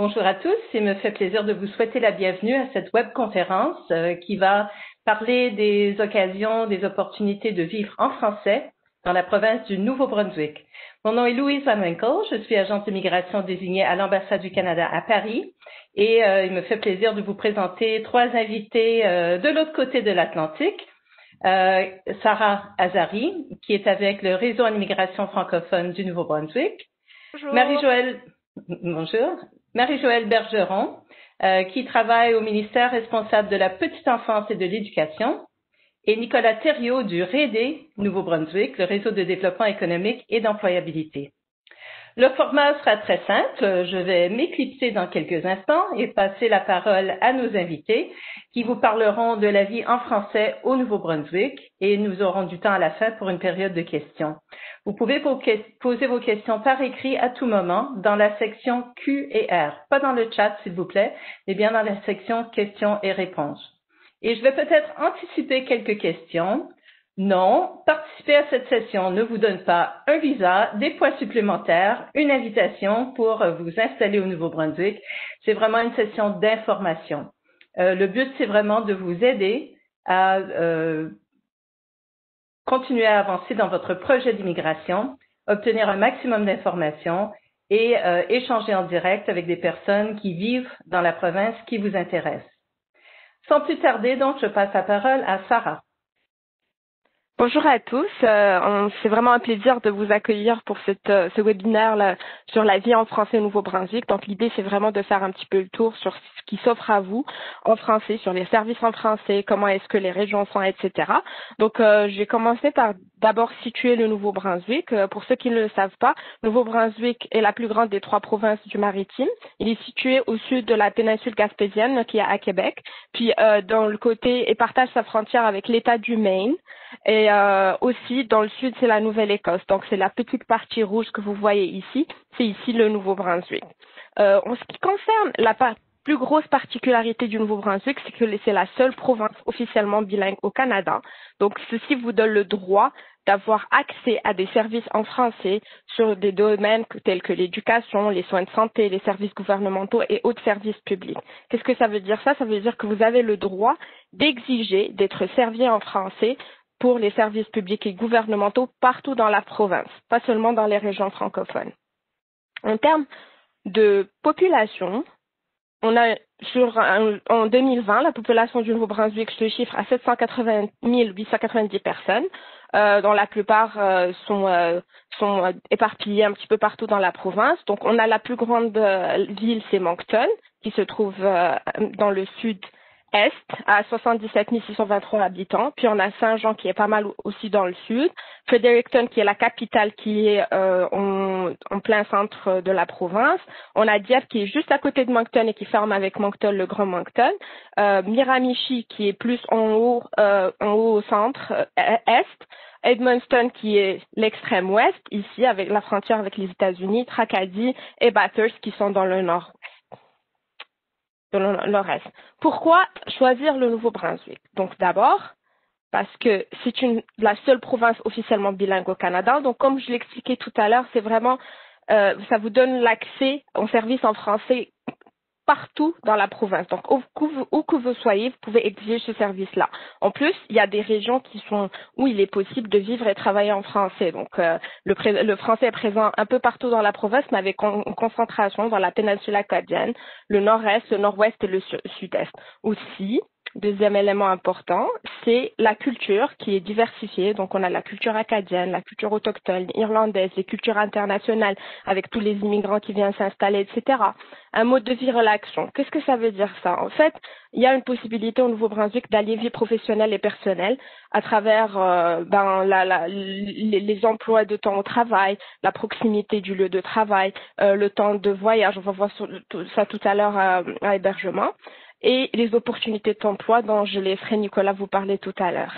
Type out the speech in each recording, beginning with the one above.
Bonjour à tous, il me fait plaisir de vous souhaiter la bienvenue à cette webconférence qui va parler des occasions, des opportunités de vivre en français dans la province du Nouveau-Brunswick. Mon nom est Louise Van Winkle, je suis agente de migration désignée à l'ambassade du Canada à Paris et il me fait plaisir de vous présenter trois invités de l'autre côté de l'Atlantique. Sarah Azari, qui est avec le réseau en immigration francophone du Nouveau-Brunswick. Bonjour. Marie-Joëlle Bergeron, qui travaille au ministère responsable de la petite enfance et de l'éducation, et Nicolas Thériault du REDE Nouveau-Brunswick, le réseau de développement économique et d'employabilité. Le format sera très simple. Je vais m'éclipser dans quelques instants et passer la parole à nos invités qui vous parleront de la vie en français au Nouveau-Brunswick et nous aurons du temps à la fin pour une période de questions. Vous pouvez poser vos questions par écrit à tout moment dans la section Q et R. Pas dans le chat, s'il vous plaît, mais bien dans la section questions et réponses. Et je vais peut-être anticiper quelques questions. Non, participer à cette session ne vous donne pas un visa, des points supplémentaires, une invitation pour vous installer au Nouveau-Brunswick. C'est vraiment une session d'information. Le but, c'est vraiment de vous aider à continuer à avancer dans votre projet d'immigration, obtenir un maximum d'informations et échanger en direct avec des personnes qui vivent dans la province qui vous intéresse. Sans plus tarder, donc, je passe la parole à Sarah. Bonjour à tous, c'est vraiment un plaisir de vous accueillir pour ce webinaire là, sur la vie en français au Nouveau-Brunswick. Donc l'idée c'est vraiment de faire un petit peu le tour sur ce qui s'offre à vous en français, sur les services en français, comment est-ce que les régions sont, etc. Donc je vais commencer par d'abord situer le Nouveau-Brunswick. Pour ceux qui ne le savent pas, le Nouveau-Brunswick est la plus grande des trois provinces du Maritime. Il est situé au sud de la péninsule gaspésienne qui est à Québec, puis dans le côté et partage sa frontière avec l'État du Maine. Et aussi, dans le sud, c'est la Nouvelle-Écosse. Donc, c'est la petite partie rouge que vous voyez ici. C'est ici le Nouveau-Brunswick. En ce qui concerne la plus grosse particularité du Nouveau-Brunswick, c'est que c'est la seule province officiellement bilingue au Canada. Donc, ceci vous donne le droit d'avoir accès à des services en français sur des domaines tels que l'éducation, les soins de santé, les services gouvernementaux et autres services publics. Qu'est-ce que ça veut dire ça? Ça veut dire que vous avez le droit d'exiger d'être servi en français pour les services publics et gouvernementaux partout dans la province, pas seulement dans les régions francophones. En termes de population, on a en 2020, la population du Nouveau-Brunswick se chiffre à 780 890 personnes, dont la plupart sont éparpillées un petit peu partout dans la province. Donc, on a la plus grande ville, c'est Moncton, qui se trouve dans le sud Est, à 77 623 habitants. Puis on a Saint-Jean qui est pas mal aussi dans le sud. Fredericton qui est la capitale qui est en plein centre de la province. On a Dieppe qui est juste à côté de Moncton et qui ferme avec Moncton, le Grand Moncton. Miramichi qui est plus en haut au centre est. Edmundston qui est l'extrême ouest, ici avec la frontière avec les États-Unis. Tracadie et Bathurst qui sont dans le nord. De nord-est. Pourquoi choisir le Nouveau-Brunswick? Donc d'abord, parce que c'est la seule province officiellement bilingue au Canada. Donc comme je l'expliquais tout à l'heure, c'est vraiment, ça vous donne l'accès aux services en français partout dans la province. Donc, où que vous soyez, vous pouvez exiger ce service-là. En plus, il y a des régions où il est possible de vivre et travailler en français. Donc, le français est présent un peu partout dans la province, mais avec une concentration dans la péninsule acadienne, le nord-est, le nord-ouest et le sud-est. Aussi, deuxième élément important, c'est la culture qui est diversifiée. Donc, on a la culture acadienne, la culture autochtone, irlandaise, les cultures internationales avec tous les immigrants qui viennent s'installer, etc. Un mode de vie relaxant. Qu'est-ce que ça veut dire ça? En fait, il y a une possibilité au Nouveau-Brunswick d'allier vie professionnelle et personnelle à travers les emplois de temps au travail, la proximité du lieu de travail, le temps de voyage. On va voir ça tout à l'heure à hébergement. Et les opportunités d'emploi dont je laisserai Nicolas vous parler tout à l'heure.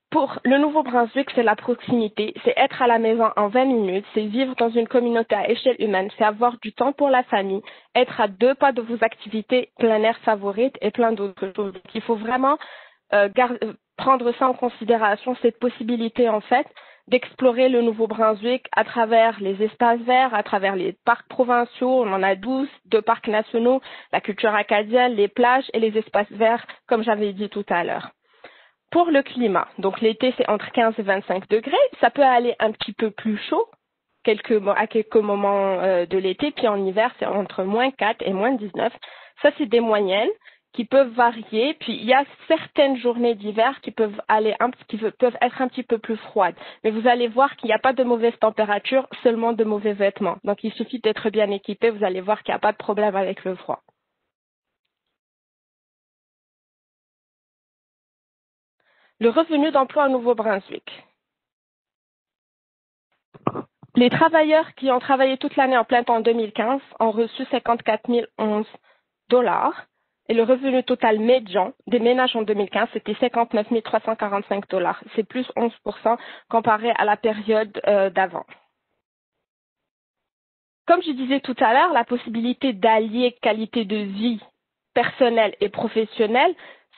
Pour le Nouveau-Brunswick, c'est la proximité, c'est être à la maison en 20 minutes, c'est vivre dans une communauté à échelle humaine, c'est avoir du temps pour la famille, être à 2 pas de vos activités plein air favorites et plein d'autres choses. Donc, il faut vraiment prendre ça en considération, cette possibilité en fait d'explorer le Nouveau-Brunswick à travers les espaces verts, à travers les parcs provinciaux. On en a 12, 2 parcs nationaux, la culture acadienne, les plages et les espaces verts, comme j'avais dit tout à l'heure. Pour le climat, donc l'été, c'est entre 15 et 25 degrés. Ça peut aller un petit peu plus chaud à quelques moments de l'été, puis en hiver, c'est entre moins 4 et moins 19. Ça, c'est des moyennes qui peuvent varier. Puis il y a certaines journées d'hiver qui peuvent peuvent être un petit peu plus froides. Mais vous allez voir qu'il n'y a pas de mauvaise température, seulement de mauvais vêtements. Donc il suffit d'être bien équipé, vous allez voir qu'il n'y a pas de problème avec le froid. Le revenu d'emploi au Nouveau-Brunswick. Les travailleurs qui ont travaillé toute l'année en plein temps en 2015 ont reçu 54 011 $ et le revenu total médian des ménages en 2015, c'était 59 345 $. C'est plus 11% comparé à la période d'avant. Comme je disais tout à l'heure, la possibilité d'allier qualité de vie personnelle et professionnelle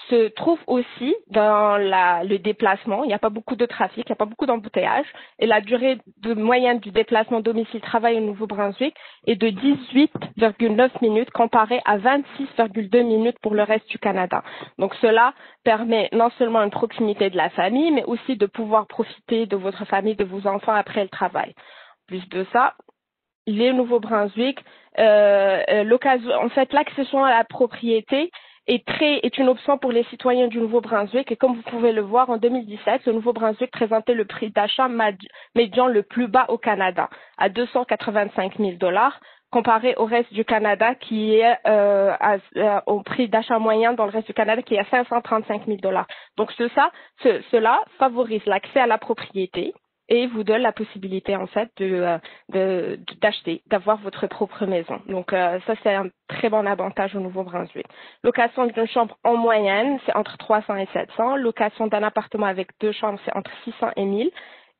se trouve aussi dans le déplacement. Il n'y a pas beaucoup de trafic, il n'y a pas beaucoup d'embouteillage et la durée moyenne du déplacement domicile-travail au Nouveau-Brunswick est de 18,9 minutes comparé à 26,2 minutes pour le reste du Canada. Donc cela permet non seulement une proximité de la famille, mais aussi de pouvoir profiter de votre famille, de vos enfants après le travail. Plus de ça, les Nouveau-Brunswick, en fait, l'accession à la propriété est une option pour les citoyens du Nouveau-Brunswick et comme vous pouvez le voir, en 2017, le Nouveau-Brunswick présentait le prix d'achat médian le plus bas au Canada, à 285 000 $ comparé au reste du Canada qui est au prix d'achat moyen dans le reste du Canada qui est à 535 000 $. Donc cela favorise l'accès à la propriété et vous donne la possibilité en fait d'acheter, d'avoir votre propre maison. Donc ça c'est un très bon avantage au Nouveau-Brunswick. Location d'une chambre en moyenne, c'est entre 300 et 700. Location d'un appartement avec 2 chambres, c'est entre 600 et 1000.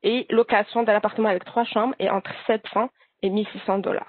Et location d'un appartement avec 3 chambres est entre 700 et 1600 $.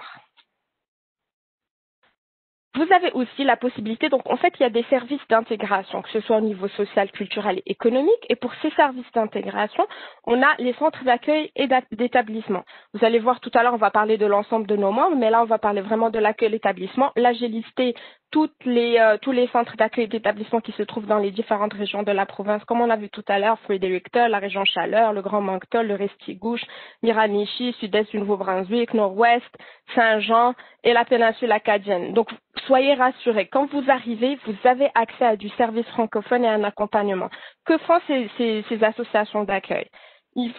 Vous avez aussi la possibilité, donc en fait, il y a des services d'intégration, que ce soit au niveau social, culturel et économique. Et pour ces services d'intégration, on a les centres d'accueil et d'établissement. Vous allez voir tout à l'heure, on va parler de l'ensemble de nos membres, mais là, on va parler vraiment de l'accueil et l'établissement. Là, j'ai listé tous les centres d'accueil et d'établissement qui se trouvent dans les différentes régions de la province, comme on a vu tout à l'heure, Fredericton, la région Chaleur, le Grand Moncton, le Restigouche, Miramichi, sud-est du Nouveau-Brunswick, nord-ouest, Saint-Jean et la péninsule acadienne. Donc, soyez rassurés, quand vous arrivez, vous avez accès à du service francophone et à un accompagnement. Que font ces associations d'accueil? Ils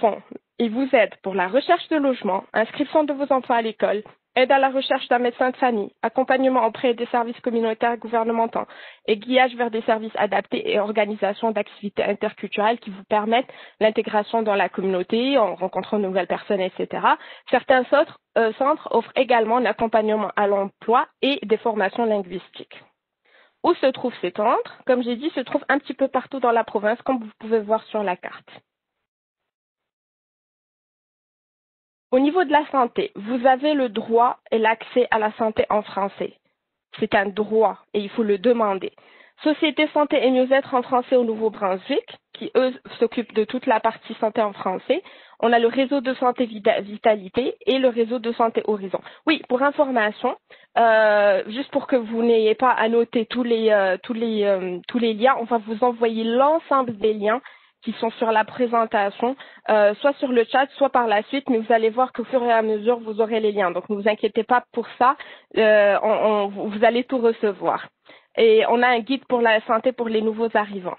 vous aident pour la recherche de logement, inscription de vos enfants à l'école, aide à la recherche d'un médecin de famille, accompagnement auprès des services communautaires et gouvernementaux, aiguillage vers des services adaptés et organisation d'activités interculturelles qui vous permettent l'intégration dans la communauté en rencontrant de nouvelles personnes, etc. Certains centres offrent également un accompagnement à l'emploi et des formations linguistiques. Où se trouvent ces centres? Comme j'ai dit, se trouvent un petit peu partout dans la province, comme vous pouvez voir sur la carte. Au niveau de la santé, vous avez le droit et l'accès à la santé en français. C'est un droit et il faut le demander. Société Santé et Mieux-être en français au Nouveau-Brunswick, qui eux s'occupent de toute la partie santé en français. On a le réseau de santé Vitalité et le réseau de santé Horizon. Oui, pour information, juste pour que vous n'ayez pas à noter tous les liens, on va vous envoyer l'ensemble des liens qui sont sur la présentation, soit sur le chat, soit par la suite, mais vous allez voir qu'au fur et à mesure, vous aurez les liens. Donc, ne vous inquiétez pas pour ça, vous allez tout recevoir. Et on a un guide pour la santé pour les nouveaux arrivants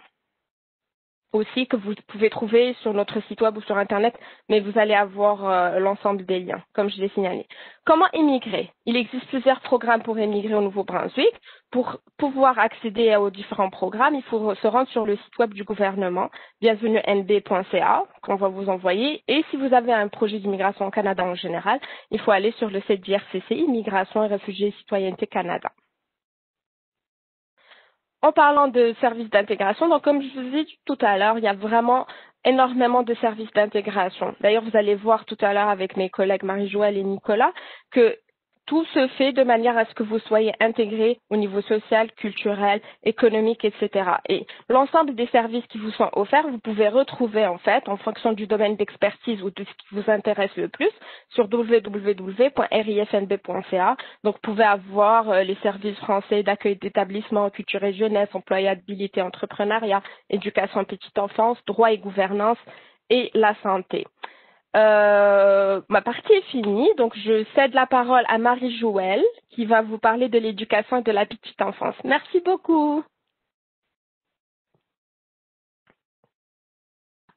aussi que vous pouvez trouver sur notre site web ou sur Internet, mais vous allez avoir l'ensemble des liens, comme je l'ai signalé. Comment immigrer? Il existe plusieurs programmes pour immigrer au Nouveau-Brunswick. Pour pouvoir accéder aux différents programmes, il faut se rendre sur le site web du gouvernement, bienvenue-nb.ca, qu'on va vous envoyer. Et si vous avez un projet d'immigration au Canada en général, il faut aller sur le site d'IRCC, Immigration et Réfugiés et Citoyenneté Canada. En parlant de services d'intégration, donc comme je vous ai dit tout à l'heure, il y a vraiment énormément de services d'intégration. D'ailleurs, vous allez voir tout à l'heure avec mes collègues Marie-Joëlle et Nicolas que tout se fait de manière à ce que vous soyez intégrés au niveau social, culturel, économique, etc. Et l'ensemble des services qui vous sont offerts, vous pouvez retrouver en fait, en fonction du domaine d'expertise ou de ce qui vous intéresse le plus, sur www.rifnb.ca. Donc, vous pouvez avoir les services français d'accueil d'établissement, culture et jeunesse, employabilité, entrepreneuriat, éducation petite enfance, droit et gouvernance et la santé. Ma partie est finie, donc je cède la parole à Marie-Joëlle qui va vous parler de l'éducation et de la petite enfance. Merci beaucoup.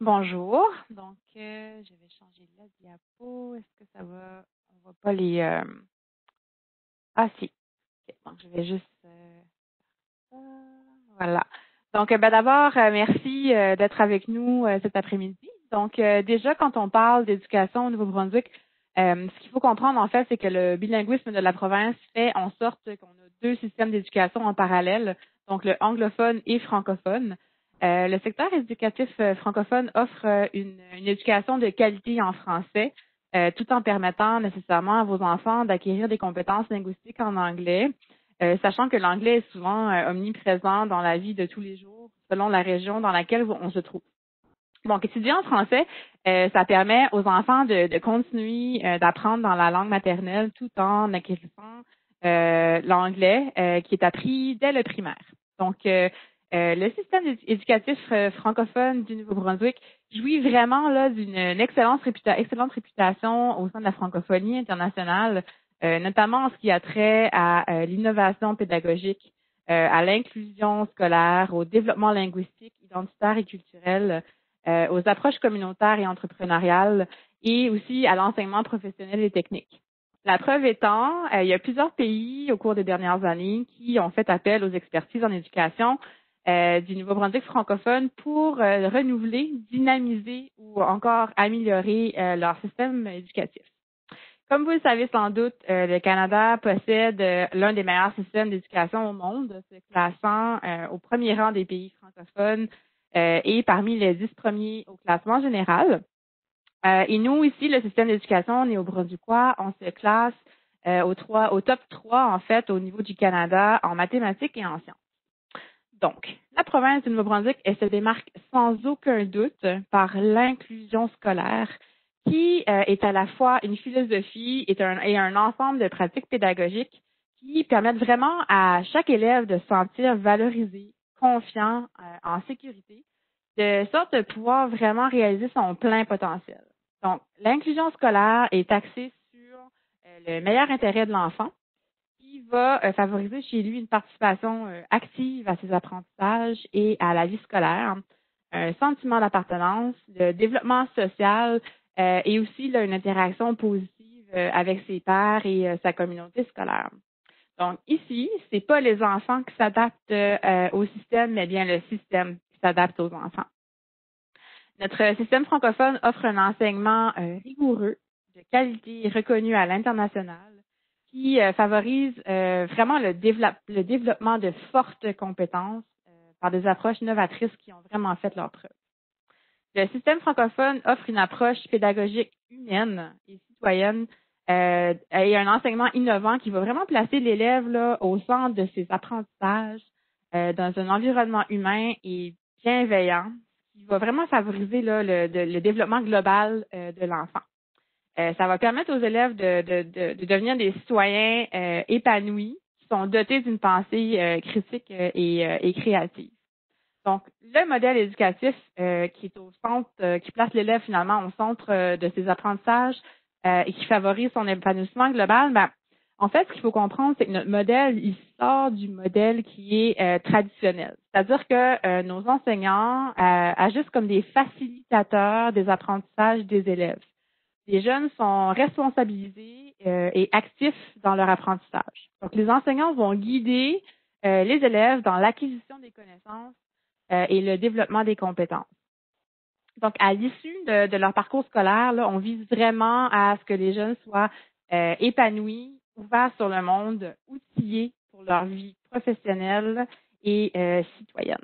Bonjour, donc je vais changer la diapo. Est-ce que ça va? On voit pas les... Ah si, ok, donc je vais juste... Voilà. Donc d'abord, merci d'être avec nous cet après-midi. Donc déjà, quand on parle d'éducation au Nouveau-Brunswick, ce qu'il faut comprendre en fait, c'est que le bilinguisme de la province fait en sorte qu'on a deux systèmes d'éducation en parallèle, donc le anglophone et francophone. Le secteur éducatif francophone offre une éducation de qualité en français, tout en permettant nécessairement à vos enfants d'acquérir des compétences linguistiques en anglais, sachant que l'anglais est souvent omniprésent dans la vie de tous les jours, selon la région dans laquelle on se trouve. Donc, étudier en français, ça permet aux enfants de continuer d'apprendre dans la langue maternelle tout en acquérant l'anglais qui est appris dès le primaire. Donc, le système éducatif francophone du Nouveau-Brunswick jouit vraiment là d'une excellente réputation au sein de la francophonie internationale, notamment en ce qui a trait à l'innovation pédagogique, à l'inclusion scolaire, au développement linguistique, identitaire et culturel, aux approches communautaires et entrepreneuriales et aussi à l'enseignement professionnel et technique. La preuve étant, il y a plusieurs pays au cours des dernières années qui ont fait appel aux expertises en éducation du Nouveau-Brunswick francophone pour renouveler, dynamiser ou encore améliorer leur système éducatif. Comme vous le savez sans doute, le Canada possède l'un des meilleurs systèmes d'éducation au monde, se classant au premier rang des pays francophones et parmi les 10 premiers au classement général. Et nous, ici, le système d'éducation néo-brunswickois, on se classe au top 3, en fait, au niveau du Canada en mathématiques et en sciences. Donc, la province du Nouveau-Brunswick, elle se démarque sans aucun doute par l'inclusion scolaire qui est à la fois une philosophie et un ensemble de pratiques pédagogiques qui permettent vraiment à chaque élève de se sentir valorisé, confiant, en sécurité, de sorte de pouvoir vraiment réaliser son plein potentiel. Donc, l'inclusion scolaire est axée sur le meilleur intérêt de l'enfant, qui va favoriser chez lui une participation active à ses apprentissages et à la vie scolaire, un sentiment d'appartenance, le développement social et aussi là, une interaction positive avec ses pairs et sa communauté scolaire. Donc ici, c'est pas les enfants qui s'adaptent au système, mais bien le système qui s'adapte aux enfants. Notre système francophone offre un enseignement rigoureux, de qualité reconnu à l'international, qui favorise vraiment le développement de fortes compétences par des approches novatrices qui ont vraiment fait leur preuve. Le système francophone offre une approche pédagogique humaine et citoyenne et un enseignement innovant qui va vraiment placer l'élève là au centre de ses apprentissages dans un environnement humain et bienveillant qui va vraiment favoriser là, le développement global de l'enfant. Ça va permettre aux élèves de devenir des citoyens épanouis qui sont dotés d'une pensée critique et créative. Donc, le modèle éducatif qui est au centre, qui place l'élève finalement au centre de ses apprentissages et qui favorise son épanouissement global, ben, en fait, ce qu'il faut comprendre, c'est que notre modèle, il sort du modèle qui est traditionnel. C'est-à-dire que nos enseignants agissent comme des facilitateurs des apprentissages des élèves. Les jeunes sont responsabilisés et actifs dans leur apprentissage. Donc, les enseignants vont guider les élèves dans l'acquisition des connaissances et le développement des compétences. Donc, à l'issue de leur parcours scolaire, là, on vise vraiment à ce que les jeunes soient épanouis, ouverts sur le monde, outillés pour leur vie professionnelle et citoyenne.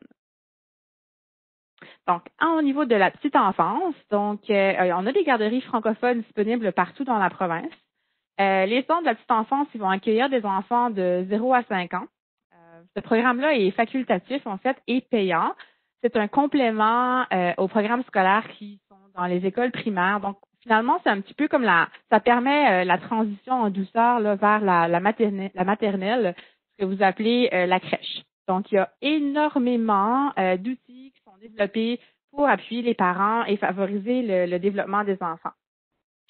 Donc, au niveau de la petite enfance, donc on a des garderies francophones disponibles partout dans la province. Les centres de la petite enfance, ils vont accueillir des enfants de 0 à 5 ans. Ce programme-là est facultatif, en fait, et payant. C'est un complément aux programmes scolaires qui sont dans les écoles primaires. Donc, finalement, c'est un petit peu comme ça permet la transition en douceur là, vers la maternelle, ce que vous appelez la crèche. Donc, il y a énormément d'outils qui sont développés pour appuyer les parents et favoriser le développement des enfants.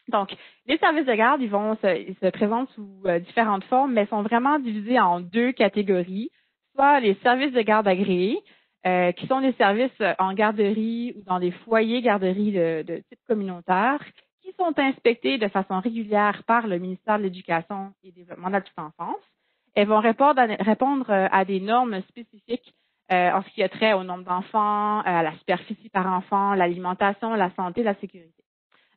Donc, les services de garde, ils se présentent sous différentes formes, mais sont vraiment divisés en 2 catégories. Soit les services de garde agréés, qui sont des services en garderie ou dans des foyers garderies de type communautaire, qui sont inspectés de façon régulière par le ministère de l'Éducation et du Développement de la petite enfance. Elles vont répondre à des normes spécifiques en ce qui a trait au nombre d'enfants, à la superficie par enfant, l'alimentation, la santé, la sécurité.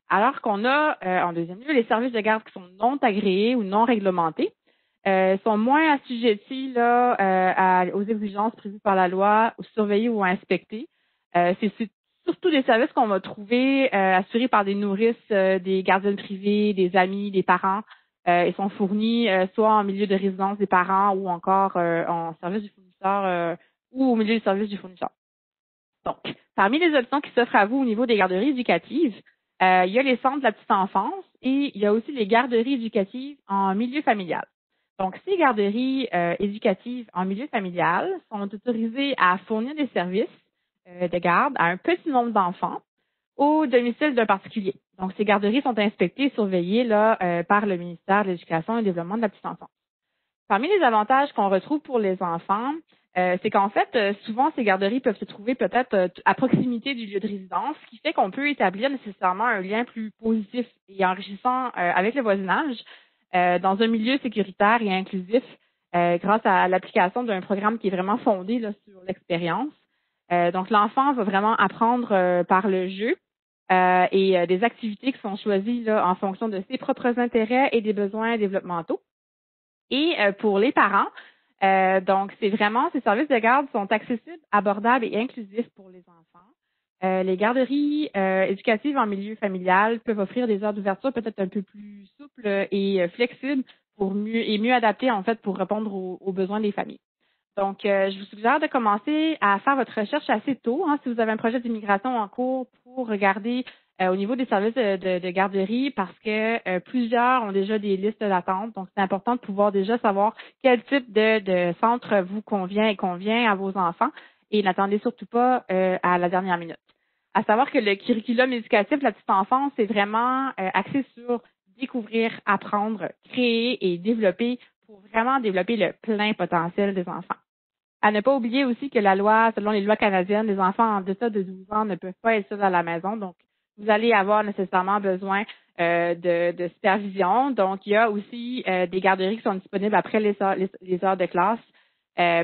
Alors qu'on a, en deuxième lieu, les services de garde qui sont non agréés ou non réglementés, sont moins assujettis là, aux exigences prévues par la loi, ou surveillés ou inspectés. C'est surtout des services qu'on va trouver assurés par des nourrices, des gardiennes privées, des amis, des parents. Ils sont fournis soit en milieu de résidence des parents ou encore en service du fournisseur ou au milieu du service du fournisseur. Donc, parmi les options qui s'offrent à vous au niveau des garderies éducatives, il y a les centres de la petite enfance et il y a aussi les garderies éducatives en milieu familial. Donc, ces garderies éducatives en milieu familial sont autorisées à fournir des services de garde à un petit nombre d'enfants au domicile d'un particulier. Donc, ces garderies sont inspectées et surveillées là, par le ministère de l'Éducation et du Développement de la petite enfance. Parmi les avantages qu'on retrouve pour les enfants, c'est qu'en fait, souvent, ces garderies peuvent se trouver peut-être à proximité du lieu de résidence, ce qui fait qu'on peut établir nécessairement un lien plus positif et enrichissant avec le voisinage dans un milieu sécuritaire et inclusif grâce à l'application d'un programme qui est vraiment fondé là, sur l'expérience. Donc, l'enfant va vraiment apprendre par le jeu et des activités qui sont choisies là, en fonction de ses propres intérêts et des besoins développementaux. Et pour les parents, donc c'est vraiment, ces services de garde sont accessibles, abordables et inclusifs pour les enfants. Les garderies éducatives en milieu familial peuvent offrir des heures d'ouverture peut-être un peu plus souples et flexibles pour mieux adaptées en fait pour répondre aux besoins des familles. Donc, je vous suggère de commencer à faire votre recherche assez tôt, hein, si vous avez un projet d'immigration en cours, pour regarder au niveau des services de garderie, parce que plusieurs ont déjà des listes d'attente. Donc, c'est important de pouvoir déjà savoir quel type de centre vous convient et convient à vos enfants. Et n'attendez surtout pas à la dernière minute. À savoir que le curriculum éducatif de la petite enfance est vraiment axé sur découvrir, apprendre, créer et développer pour vraiment développer le plein potentiel des enfants. À ne pas oublier aussi que la loi, selon les lois canadiennes, les enfants en deçà de 12 ans ne peuvent pas être seuls à la maison. Donc, vous allez avoir nécessairement besoin de supervision. Donc, il y a aussi des garderies qui sont disponibles après les heures de classe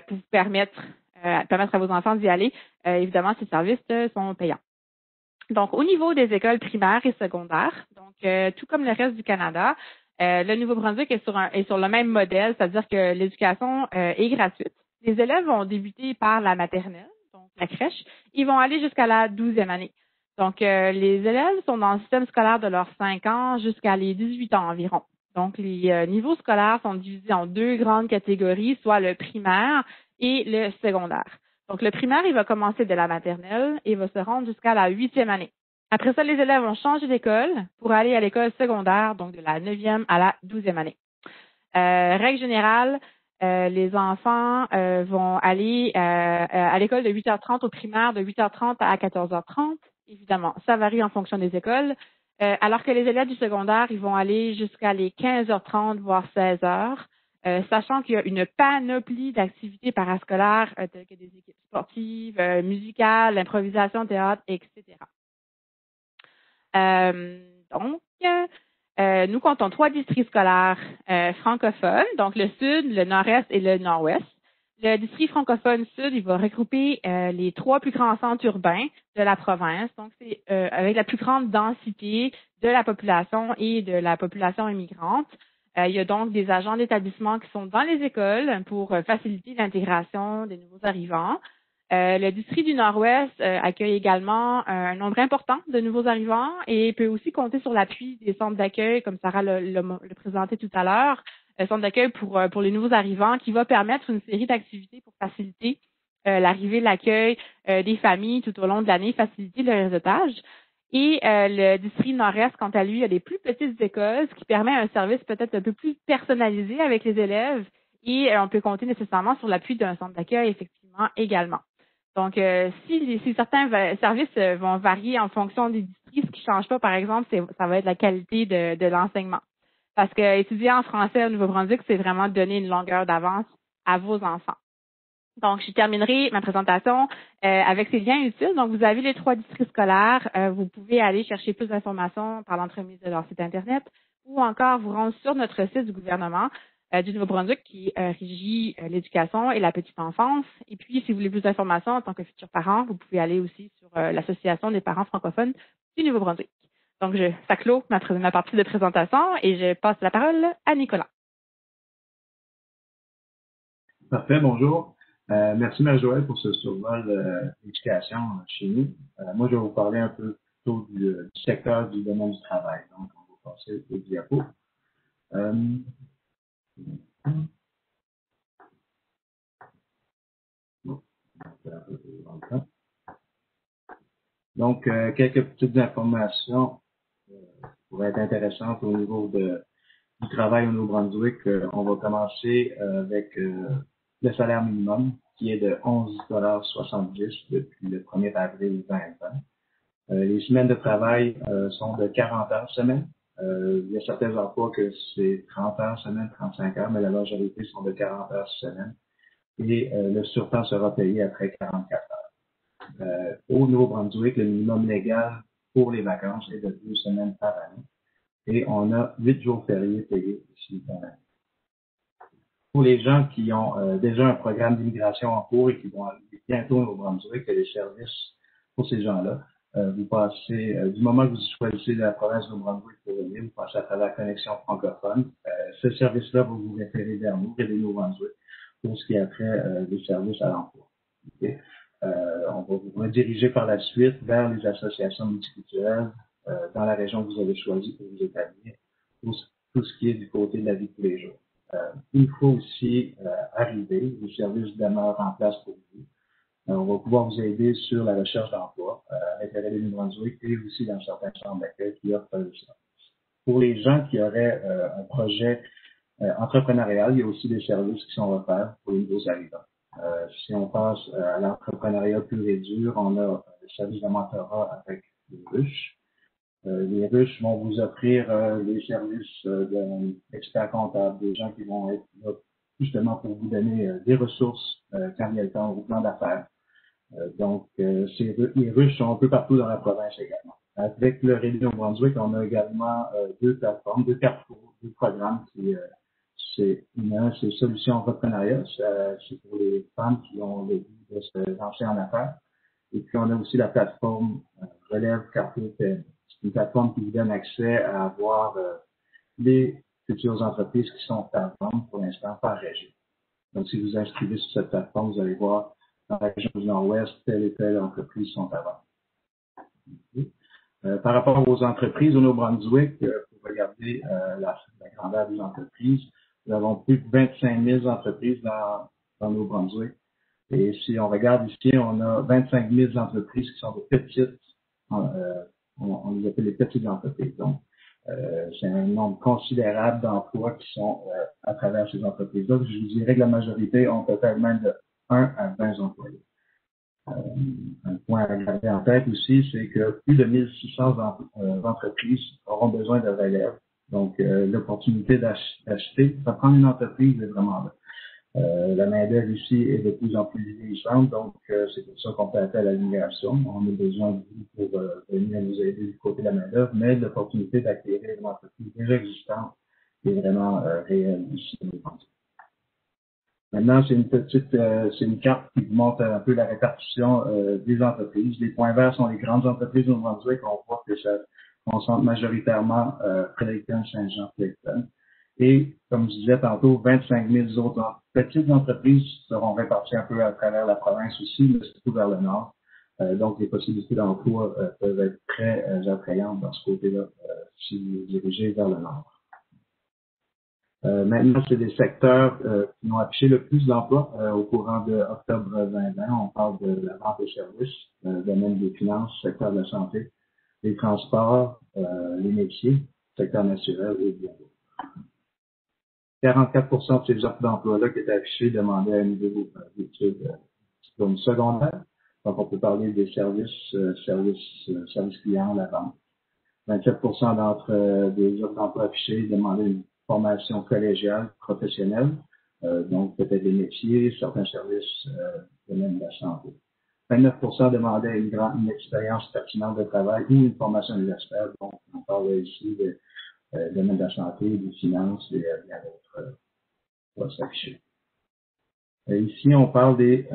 pour vous permettre à vos enfants d'y aller. Évidemment, ces services sont payants. Donc, au niveau des écoles primaires et secondaires, donc tout comme le reste du Canada, le Nouveau-Brunswick est sur le même modèle, c'est-à-dire que l'éducation est gratuite. Les élèves vont débuter par la maternelle, donc la crèche. Ils vont aller jusqu'à la 12e année. Donc, les élèves sont dans le système scolaire de leurs 5 ans jusqu'à les 18 ans environ. Donc, les niveaux scolaires sont divisés en 2 grandes catégories, soit le primaire et le secondaire. Donc, le primaire, il va commencer de la maternelle et va se rendre jusqu'à la 8e année. Après ça, les élèves vont changer d'école pour aller à l'école secondaire, donc de la 9e à la 12e année. Règle générale, les enfants vont aller à l'école de 8h30 au primaire, de 8h30 à 14h30. Évidemment, ça varie en fonction des écoles. Alors que les élèves du secondaire, ils vont aller jusqu'à les 15h30, voire 16h, sachant qu'il y a une panoplie d'activités parascolaires telles que des équipes sportives, musicales, l'improvisation, théâtre, etc. Nous comptons 3 districts scolaires francophones, donc le sud, le nord-est et le nord-ouest. Le district francophone sud, il va regrouper les 3 plus grands centres urbains de la province. Donc, c'est avec la plus grande densité de la population et de la population immigrante. Il y a donc des agents d'établissement qui sont dans les écoles pour faciliter l'intégration des nouveaux arrivants. Le district du Nord-Ouest accueille également un nombre important de nouveaux arrivants et peut aussi compter sur l'appui des centres d'accueil, comme Sarah le présentait tout à l'heure, centre d'accueil pour les nouveaux arrivants qui va permettre une série d'activités pour faciliter l'arrivée, l'accueil des familles tout au long de l'année, faciliter le réseautage. Et le district Nord-Est, quant à lui, a des plus petites écoles, ce qui permet un service peut-être un peu plus personnalisé avec les élèves et on peut compter nécessairement sur l'appui d'un centre d'accueil, effectivement, également. Donc, si certains services vont varier en fonction des districts, ce qui ne change pas, par exemple, ça va être la qualité de l'enseignement. Parce que étudier en français au Nouveau-Brunswick, c'est vraiment donner une longueur d'avance à vos enfants. Donc, je terminerai ma présentation avec ces liens utiles. Donc, vous avez les 3 districts scolaires. Vous pouvez aller chercher plus d'informations par l'entremise de leur site Internet ou encore vous rendre sur notre site du gouvernement du Nouveau-Brunswick qui régit l'éducation et la petite enfance. Et puis, si vous voulez plus d'informations en tant que futur parent, vous pouvez aller aussi sur l'Association des parents francophones du Nouveau-Brunswick. Donc, ça clôt ma partie de présentation et je passe la parole à Nicolas. Parfait, bonjour. Merci Marie-Joëlle pour ce survol d'éducation chez nous. Moi, je vais vous parler un peu plutôt du secteur du domaine du travail. Donc, on va passer au diapo. Donc, quelques petites informations pourraient être intéressantes au niveau du travail au Nouveau-Brunswick. On va commencer avec le salaire minimum qui est de 11,70 $ depuis le 1er avril 2020. Les semaines de travail sont de 40 heures semaine. Il y a certains emplois que c'est 30 heures semaine, 35 heures, mais la majorité sont de 40 heures semaine. Et le surtemps sera payé après 44 heures. Au Nouveau-Brunswick, le minimum légal pour les vacances est de 2 semaines par année. Et on a 8 jours fériés payés ici par année. Pour les gens qui ont déjà un programme d'immigration en cours et qui vont arriver bientôt au Nouveau-Brunswick, il y a des services pour ces gens-là. Vous passez, du moment que vous choisissez la province du Nouveau-Brunswick pour venir, vous passez à travers la connexion francophone. Ce service-là va vous référer vers nous, Réseau Nouveau-Brunswick, pour ce qui a trait des services à l'emploi. Okay? On va vous rediriger par la suite vers les associations multiculturelles dans la région que vous avez choisie pour vous établir, pour tout ce qui est du côté de la vie de tous les jours. Une fois aussi arrivé, les services demeurent en place pour vous. On va pouvoir vous aider sur la recherche d'emploi à l'intérieur du Nouveau-Brunswick et aussi dans certains centres d'accueil qui offrent le service. Pour les gens qui auraient un projet entrepreneurial, il y a aussi des services qui sont offerts pour les nouveaux arrivants. Si on passe à l'entrepreneuriat pur et dur, on a le service de mentorat avec les ruches. Les ruches vont vous offrir les services d'experts comptables, des gens qui vont être là justement pour vous donner des ressources quand il y a le temps au plan d'affaires. Donc, les ruches sont un peu partout dans la province également. Avec le Réseau Nouveau-Brunswick, on a également 2 plateformes, 2 programmes qui c'est Solutions Entrepreneuriat, c'est pour les femmes qui ont le goût de se lancer en affaires. Et puis, on a aussi la plateforme Relève Carrefour PME. C'est une plateforme qui vous donne accès à avoir les futures entreprises qui sont à vendre pour l'instant par région. Donc, si vous inscrivez sur cette plateforme, vous allez voir dans la région du Nord-Ouest, telle et telle entreprise sont à vendre. Okay. Par rapport aux entreprises au Nouveau-Brunswick, pour regarder la grandeur des entreprises, nous avons plus de 25 000 entreprises dans Nouveau-Brunswick. Et si on regarde ici, on a 25 000 entreprises qui sont des petites, on les appelle les petites entreprises. Donc, c'est un nombre considérable d'emplois qui sont à travers ces entreprises-là. Je vous dirais que la majorité ont totalement de 1 à 20 employés. Un point à garder en tête aussi, c'est que plus de 1600 entreprises auront besoin de relève. Donc, l'opportunité d'acheter, de prendre une entreprise est vraiment là. La main-d'œuvre ici est de plus en plus vieillissante, donc c'est pour ça qu'on fait appel à l'immigration. On a besoin de vous pour venir nous aider du côté de la main-d'œuvre, mais l'opportunité d'acquérir une entreprise déjà existante est vraiment réelle ici. Maintenant, c'est une carte qui vous montre un peu la répartition des entreprises. Les points verts sont les grandes entreprises au Nouveau-Brunswick. On voit que ça concentre majoritairement Fredericton, Saint-Jean, Fredericton. Et, comme je disais tantôt, 25 000 autres petites entreprises seront réparties un peu à travers la province aussi, mais surtout vers le nord. Donc, les possibilités d'emploi peuvent être très attrayantes dans ce côté-là si vous dirigez vers le nord. Maintenant, c'est des secteurs qui ont affiché le plus d'emplois au courant de octobre 2020. On parle de la vente et services, le domaine des finances, secteur de la santé, les transports, les métiers, secteur naturel et bien d'autres. 44% de ces offres d'emploi-là qui étaient affichées demandaient un niveau d'études diplôme secondaire. Donc, on peut parler des services clients, la vente. 27% des offres d'emploi affichées demandaient une formation collégiale, professionnelle, donc peut-être des métiers, certains services domaine de la santé. 29% demandaient une expérience pertinente de travail ou une formation universitaire. Donc, on parle ici de domaine de la santé, des finances et bien d'autres postes affichés. Ici, on parle des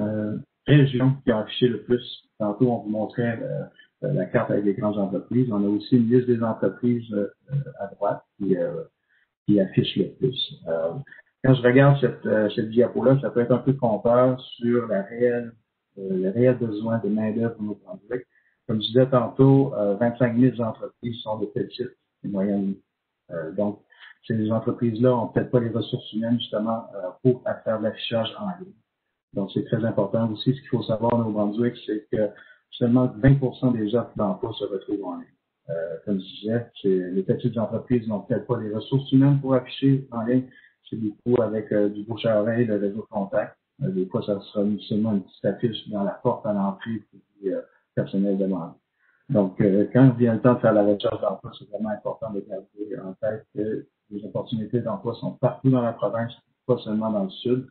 régions qui ont affiché le plus. Tantôt, on vous montrait la carte avec les grandes entreprises. On a aussi une liste des entreprises à droite qui affiche le plus. Quand je regarde cette diapo-là, ça peut être un peu trompeur sur le réel besoin de main-d'œuvre au Nouveau-Brunswick. Comme je disais tantôt, 25 000 entreprises sont de petites et moyennes. Donc, ces entreprises-là n'ont peut-être pas les ressources humaines justement pour faire de l'affichage en ligne. Donc, c'est très important aussi. Ce qu'il faut savoir au Nouveau-Brunswick, c'est que seulement 20% des offres d'emploi se retrouvent en ligne. Comme je disais, les petites entreprises n'ont peut-être pas les ressources humaines pour afficher en ligne. C'est beaucoup avec du bouche à oreille, le réseau contact. Des fois, ça sera seulement une petite affiche dans la porte à l'entrée pour le personnel demande. Donc, quand vient le temps de faire la recherche d'emploi, c'est vraiment important de garder en tête que les opportunités d'emploi sont partout dans la province, pas seulement dans le sud,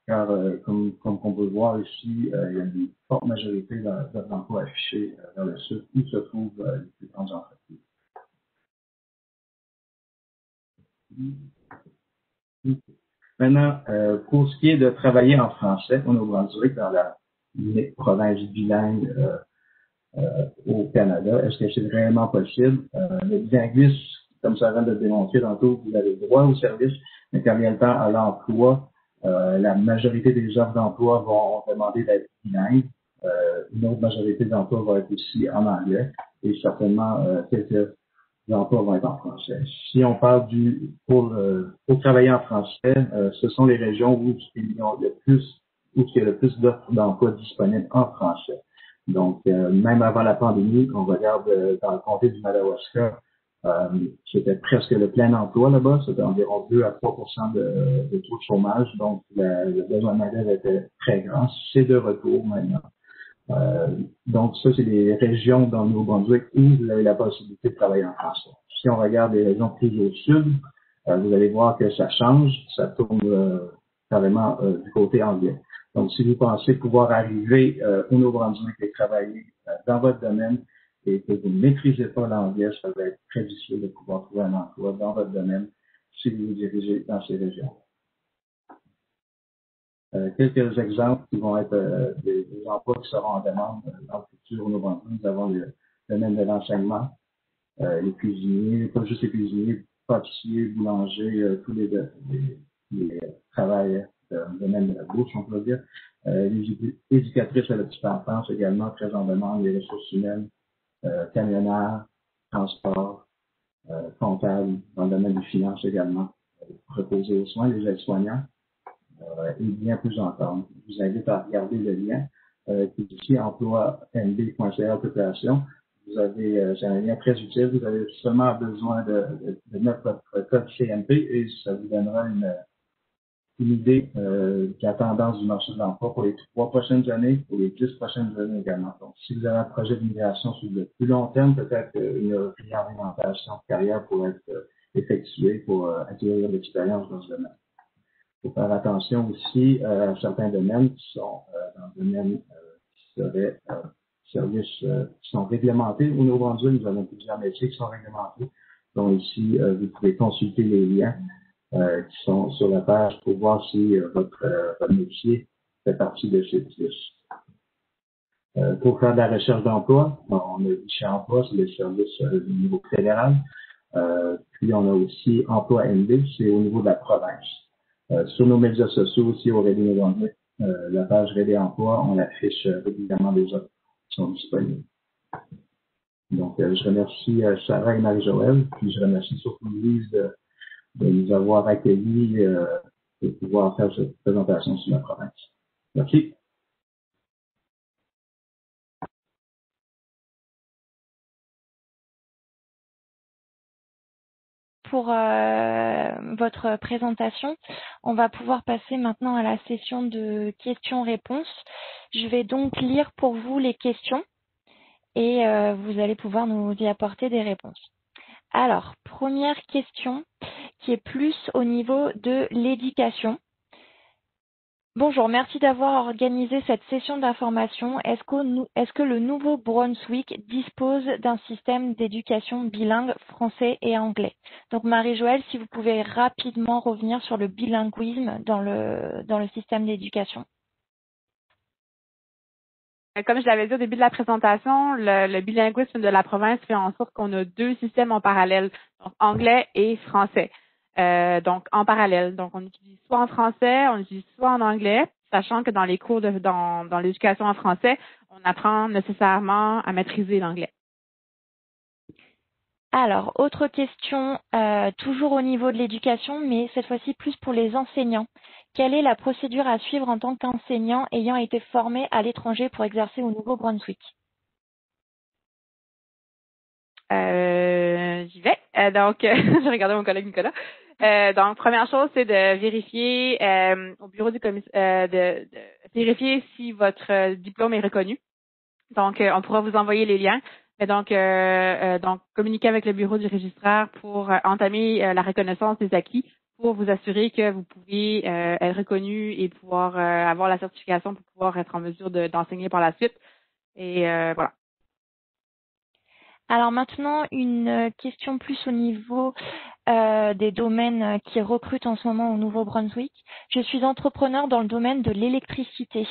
car comme on peut le voir ici, il y a une forte majorité d'emplois affichés dans le sud où se trouvent les plus grandes entreprises. Maintenant, pour ce qui est de travailler en français au Nouveau-Brunswick, dans la province bilingue au Canada, est-ce que c'est vraiment possible? Le bilinguisme, comme ça vient de le démontrer tantôt, vous avez droit au service, mais quand vient le temps à l'emploi, la majorité des offres d'emploi vont demander d'être bilingue. Une autre majorité d'emplois va être aussi en anglais et certainement quelques emplois vont être en français. Si on parle pour travailler en français, ce sont les régions où il y a le plus d'offres d'emploi disponibles en français. Donc, même avant la pandémie, on regarde dans le comté du Madawaska, c'était presque le plein emploi là-bas, c'était environ 2 à 3% de taux de chômage, donc le besoin de main-d'œuvre était très grand. C'est de retour maintenant. Donc, ça, c'est des régions dans le Nouveau-Brunswick où vous avez la possibilité de travailler en français. Si on regarde les régions plus au sud, vous allez voir que ça change, ça tourne carrément du côté anglais. Donc, si vous pensez pouvoir arriver au Nouveau-Brunswick et travailler dans votre domaine et que vous ne maîtrisez pas l'anglais, ça va être très difficile de pouvoir trouver un emploi dans votre domaine si vous vous dirigez dans ces régions. Quelques exemples qui vont être des emplois qui seront en demande dans le futur au Nouveau-Brunswick. Nous avons le domaine de l'enseignement, les cuisiniers, pas juste les cuisiniers, pâtissiers, boulangers, tous les travailleurs dans le domaine de la bouche, on peut dire. Les éducatrices à la petite enfance également, très en demande, les ressources humaines, camionneurs, transport, comptables, dans le domaine des finances également, préposés aux soins, les aides-soignants. Et bien plus encore. Je vous invite à regarder le lien qui est ici, emploi-nb.ca population. Vous avez, c'est un lien très utile. Vous avez seulement besoin de mettre votre code CNP et ça vous donnera une idée de la tendance du marché de l'emploi pour les 3 prochaines années, pour les 10 prochaines années également. Donc, si vous avez un projet d'immigration sur le plus long terme, peut-être une réorientation de carrière pourrait être effectuée pour acquérir de l'expérience dans ce domaine. Il faut faire attention aussi à certains domaines qui sont dans le domaine qui seraient services qui sont réglementés. Au Nouveau-Brunswick, nous avons plusieurs métiers qui sont réglementés. Donc ici, vous pouvez consulter les liens qui sont sur la page pour voir si votre métier fait partie de ces listes. Pour faire de la recherche d'emploi, on a chez Emploi, c'est le service du niveau fédéral. Puis on a aussi Emploi NB, c'est au niveau de la province. Sur nos médias sociaux aussi au Rédé Nouveau-Brunswick, la page Rédé Emploi, on affiche régulièrement des offres qui sont disponibles. Donc, je remercie Sarah et Marie-Joëlle, puis je remercie surtout Louise de nous avoir accueillis et de pouvoir faire cette présentation sur la province. Merci. Pour votre présentation. On va pouvoir passer maintenant à la session de questions-réponses. Je vais donc lire pour vous les questions et vous allez pouvoir nous y apporter des réponses. Alors, première question qui est plus au niveau de l'éducation. Bonjour, merci d'avoir organisé cette session d'information. Est-ce que le Nouveau-Brunswick dispose d'un système d'éducation bilingue français et anglais? Donc Marie-Joëlle, si vous pouvez rapidement revenir sur le bilinguisme dans le système d'éducation. Comme je l'avais dit au début de la présentation, le bilinguisme de la province fait en sorte qu'on a deux systèmes en parallèle, donc anglais et français. Donc en parallèle. Donc on utilise soit en français, on utilise soit en anglais, sachant que dans les cours dans l'éducation en français, on apprend nécessairement à maîtriser l'anglais. Alors, autre question, toujours au niveau de l'éducation, mais cette fois-ci plus pour les enseignants. Quelle est la procédure à suivre en tant qu'enseignant ayant été formé à l'étranger pour exercer au Nouveau-Brunswick? J'y vais. Donc, je regardais mon collègue Nicolas. Donc, première chose, c'est de vérifier au bureau du de vérifier si votre diplôme est reconnu. Donc, on pourra vous envoyer les liens. Et donc, communiquer avec le bureau du registraire pour entamer la reconnaissance des acquis, pour vous assurer que vous pouvez être reconnu et pouvoir avoir la certification pour pouvoir être en mesure d'enseigner par la suite. Et voilà. Alors maintenant, une question plus au niveau des domaines qui recrutent en ce moment au Nouveau-Brunswick. Je suis entrepreneur dans le domaine de l'électricité.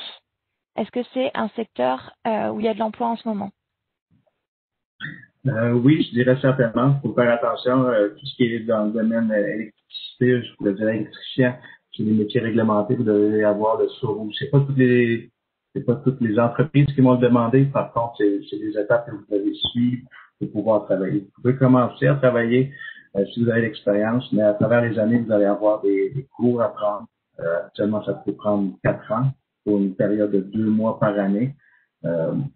Est-ce que c'est un secteur où il y a de l'emploi en ce moment? Oui, je dirais certainement. Il faut faire attention. Tout ce qui est dans le domaine électricité, je pourrais dire électricien, c'est des métiers réglementés. Vous devez avoir le sur. C'est pas toutes les entreprises qui vont le demander. Par contre, c'est des étapes que vous devez suivre pour pouvoir travailler. Vous pouvez commencer à travailler si vous avez l'expérience, mais à travers les années, vous allez avoir des cours à prendre. Actuellement, ça peut prendre 4 ans pour une période de 2 mois par année.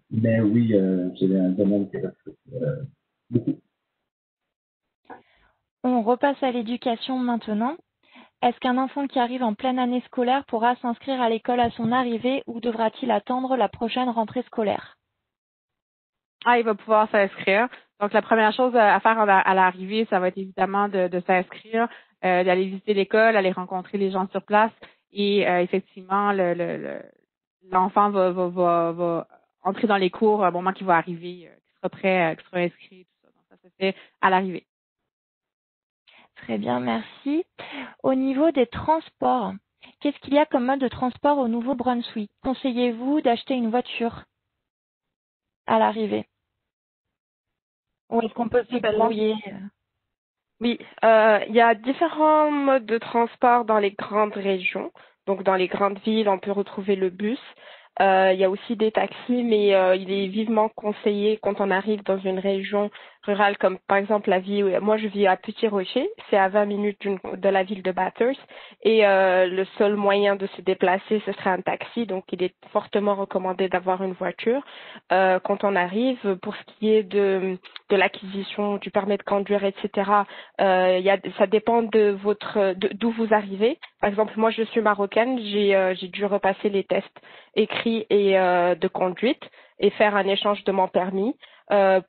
Mais oui, c'est un domaine qui recrute beaucoup. On repasse à l'éducation maintenant. Est-ce qu'un enfant qui arrive en pleine année scolaire pourra s'inscrire à l'école à son arrivée ou devra-t-il attendre la prochaine rentrée scolaire? Il va pouvoir s'inscrire. Donc, la première chose à faire à l'arrivée, ça va être évidemment de s'inscrire, d'aller visiter l'école, aller rencontrer les gens sur place. Et effectivement, l'enfant va entrer dans les cours au moment qu'il va arriver, qu'il sera prêt, qu'il sera inscrit, tout ça. Donc, ça se fait à l'arrivée. Très bien, merci. Au niveau des transports, qu'est-ce qu'il y a comme mode de transport au Nouveau-Brunswick? Conseillez-vous d'acheter une voiture à l'arrivée? Ou est-ce qu'on peut se débrouiller? Oui, il y a différents modes de transport dans les grandes régions. Donc, dans les grandes villes, on peut retrouver le bus. Il y a aussi des taxis, mais il est vivement conseillé quand on arrive dans une région rurale, comme par exemple la ville. Moi, je vis à Petit Rocher, c'est à 20 minutes de la ville de Bathurst, et le seul moyen de se déplacer, ce serait un taxi. Donc, il est fortement recommandé d'avoir une voiture quand on arrive. Pour ce qui est de l'acquisition du permis de conduire, etc. Ça dépend d'où vous arrivez. Par exemple, moi, je suis marocaine, j'ai dû repasser les tests écrits et de conduite et faire un échange de mon permis.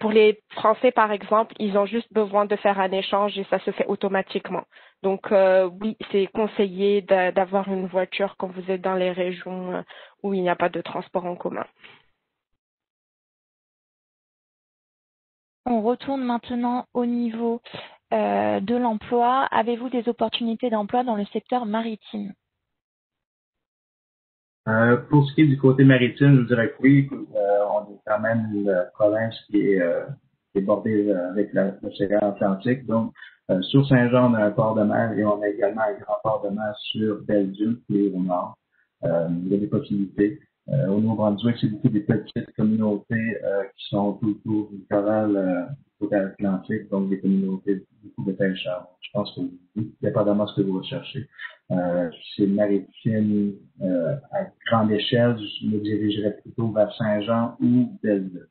Pour les Français, par exemple, ils ont juste besoin de faire un échange et ça se fait automatiquement. Donc, oui, c'est conseillé d'avoir une voiture quand vous êtes dans les régions où il n'y a pas de transport en commun. On retourne maintenant au niveau de l'emploi. Avez-vous des opportunités d'emploi dans le secteur maritime? Pour ce qui est du côté maritime, je dirais que oui, on est quand même une province qui est est bordé avec l'océan Atlantique. Donc, sur Saint-Jean, on a un port de mer et on a également un grand port de mer sur Belledune, qui est au nord. Il y a des possibilités. Au Nouveau-Brunswick, c'est beaucoup des petites communautés qui sont tout autour du littoral Atlantique, donc des communautés beaucoup de pêcheurs. Je pense que oui, dépendamment de ce que vous recherchez. C'est maritime à grande échelle, je me dirigerais plutôt vers Saint-Jean ou Belleville.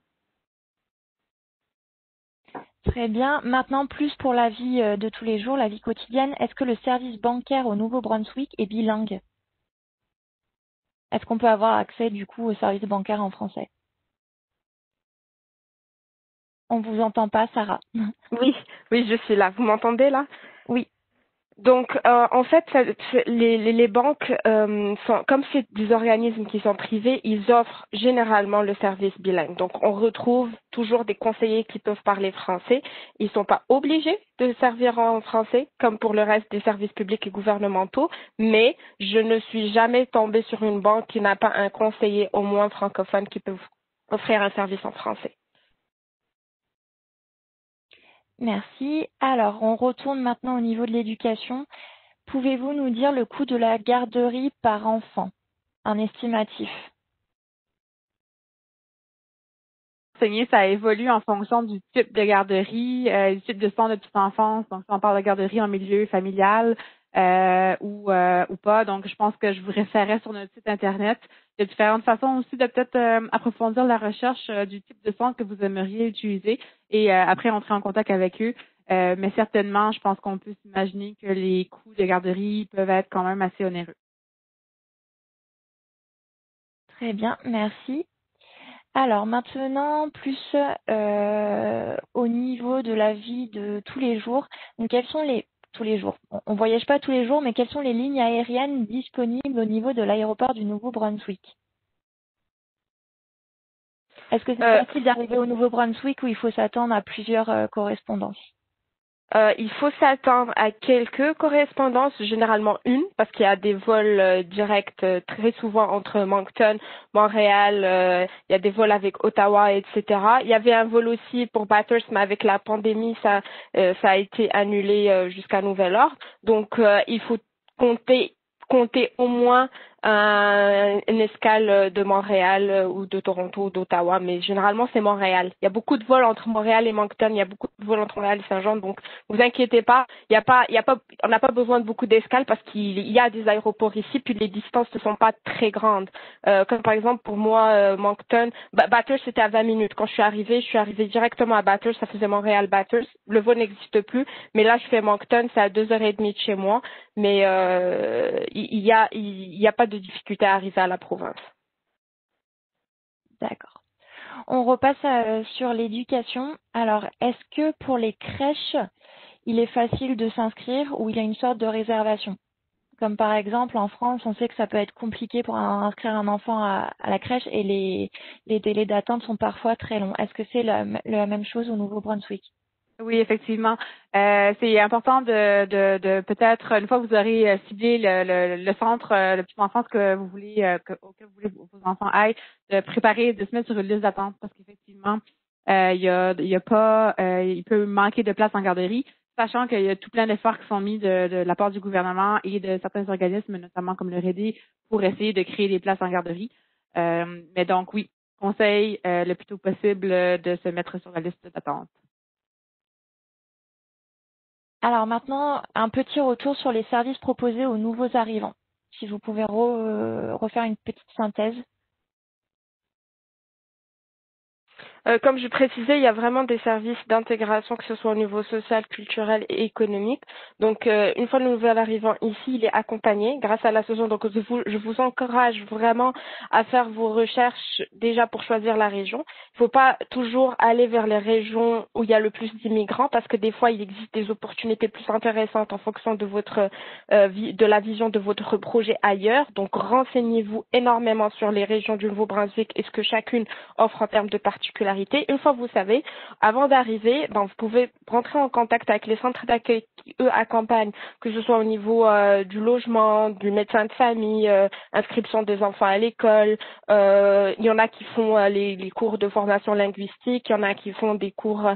Très bien. Maintenant, plus pour la vie de tous les jours, la vie quotidienne, est-ce que le service bancaire au Nouveau-Brunswick est bilingue? Est-ce qu'on peut avoir accès du coup au service bancaire en français? On vous entend pas, Sarah. Oui, je suis là. Vous m'entendez là? Oui. Donc, en fait, les banques, comme c'est des organismes qui sont privés, ils offrent généralement le service bilingue. Donc, on retrouve toujours des conseillers qui peuvent parler français. Ils sont pas obligés de servir en français, comme pour le reste des services publics et gouvernementaux, mais je ne suis jamais tombée sur une banque qui n'a pas un conseiller au moins francophone qui peut offrir un service en français. Merci. Alors, on retourne maintenant au niveau de l'éducation. Pouvez-vous nous dire le coût de la garderie par enfant, un estimatif? Ça évolue en fonction du type de garderie, du type de centre de petite enfance. Donc, si on parle de garderie en milieu familial ou pas. Donc, je pense que je vous référerais sur notre site Internet. Il y a différentes façons aussi de peut-être approfondir la recherche du type de centre que vous aimeriez utiliser et après entrer en contact avec eux. Mais certainement, je pense qu'on peut s'imaginer que les coûts de garderie peuvent être quand même assez onéreux. Très bien, merci. Alors maintenant, plus au niveau de la vie de tous les jours. Donc, quels sont tous les jours? On voyage pas tous les jours, mais quelles sont les lignes aériennes disponibles au niveau de l'aéroport du Nouveau-Brunswick? Est-ce que c'est facile d'arriver au Nouveau-Brunswick ou il faut s'attendre à plusieurs correspondances? Il faut s'attendre à quelques correspondances, généralement une, parce qu'il y a des vols directs très souvent entre Moncton, Montréal, il y a des vols avec Ottawa, etc. Il y avait un vol aussi pour Bathurst, mais avec la pandémie, ça a été annulé jusqu'à nouvel ordre. Donc, il faut compter au moins une escale de Montréal ou de Toronto ou d'Ottawa, mais généralement c'est Montréal. Il y a beaucoup de vols entre Montréal et Moncton, il y a beaucoup de vols entre Montréal et Saint-Jean, donc vous inquiétez pas, on n'a pas besoin de beaucoup d'escales parce qu'il y a des aéroports ici, puis les distances ne sont pas très grandes. Comme par exemple pour moi, Moncton, Bathurst c'était à 20 minutes. Quand je suis arrivée directement à Bathurst, ça faisait Montréal-Bathurst. Le vol n'existe plus, mais là je fais Moncton, c'est à 2h30 de chez moi, mais il y a pas de difficulté à arriver à la province. D'accord. On repasse sur l'éducation. Alors, est-ce que pour les crèches, il est facile de s'inscrire ou il y a une sorte de réservation? Comme par exemple, en France, on sait que ça peut être compliqué pour inscrire un enfant à la crèche et les délais d'attente sont parfois très longs. Est-ce que c'est la même chose au Nouveau-Brunswick? Oui, effectivement. C'est important de peut-être, une fois que vous aurez ciblé le centre, le petite enfance que vous voulez, auquel vous voulez que vos enfants aillent, de préparer, de se mettre sur une liste d'attente parce qu'effectivement, il peut manquer de place en garderie, sachant qu'il y a tout plein d'efforts qui sont mis de la part du gouvernement et de certains organismes, notamment comme le REDI, pour essayer de créer des places en garderie. Mais donc, oui, conseil le plus tôt possible de se mettre sur la liste d'attente. Alors maintenant, un petit retour sur les services proposés aux nouveaux arrivants. Si vous pouvez refaire une petite synthèse. Comme je précisais, il y a vraiment des services d'intégration, que ce soit au niveau social, culturel et économique. Donc, une fois le nouvel arrivant ici, il est accompagné grâce à l'association. Donc, je vous encourage vraiment à faire vos recherches déjà pour choisir la région. Il ne faut pas toujours aller vers les régions où il y a le plus d'immigrants parce que des fois, il existe des opportunités plus intéressantes en fonction de de la vision de votre projet ailleurs. Donc, renseignez-vous énormément sur les régions du Nouveau-Brunswick et ce que chacune offre en termes de particularités. scolarité. Une fois que vous savez, avant d'arriver, vous pouvez rentrer en contact avec les centres d'accueil qui, eux, accompagnent, que ce soit au niveau du logement, du médecin de famille, inscription des enfants à l'école. Il y en a qui font les cours de formation linguistique, il y en a qui font des cours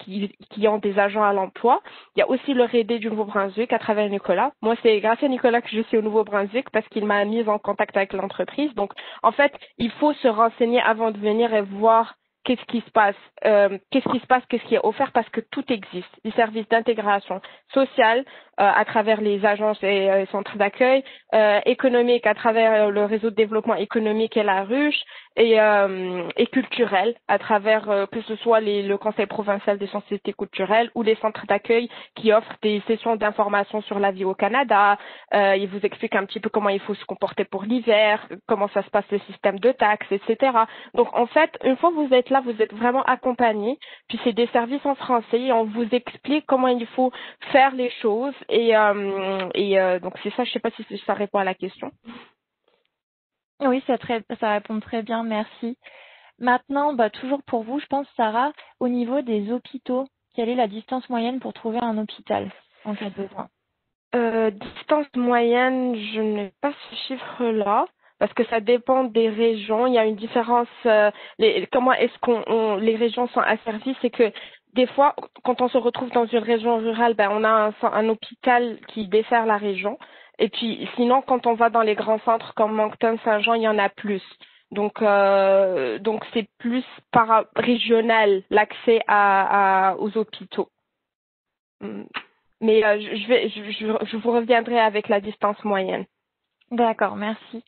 qui ont des agents à l'emploi. Il y a aussi le REDE du Nouveau-Brunswick à travers Nicolas. Moi, c'est grâce à Nicolas que je suis au Nouveau-Brunswick parce qu'il m'a mise en contact avec l'entreprise. Donc, en fait, il faut se renseigner avant de venir et voir qu'est-ce qui se passe, qu'est-ce qui est offert parce que tout existe. Les services d'intégration sociale à travers les agences et centres d'accueil, économique à travers le réseau de développement économique et la ruche, et culturel à travers que ce soit le Conseil provincial des sociétés culturelles ou les centres d'accueil qui offrent des sessions d'information sur la vie au Canada. Ils vous expliquent un petit peu comment il faut se comporter pour l'hiver, comment ça se passe le système de taxes, etc. Donc en fait, une fois que vous êtes là, vous êtes vraiment accompagné. Puis c'est des services en français et on vous explique comment il faut faire les choses. Et donc c'est ça, je sais pas si ça répond à la question. Oui, ça répond très bien, merci. Maintenant, toujours pour vous, je pense, Sarah, au niveau des hôpitaux, quelle est la distance moyenne pour trouver un hôpital en cas de besoin? Distance moyenne, je n'ai pas ce chiffre-là parce que ça dépend des régions. Il y a une différence. Comment est-ce qu'on les régions sont asservies, c'est que des fois, quand on se retrouve dans une région rurale, on a un hôpital qui dessert la région. Et puis, sinon, quand on va dans les grands centres comme Moncton, Saint-Jean, il y en a plus. Donc c'est plus régional l'accès aux hôpitaux. Mais je vous reviendrai avec la distance moyenne. D'accord, merci.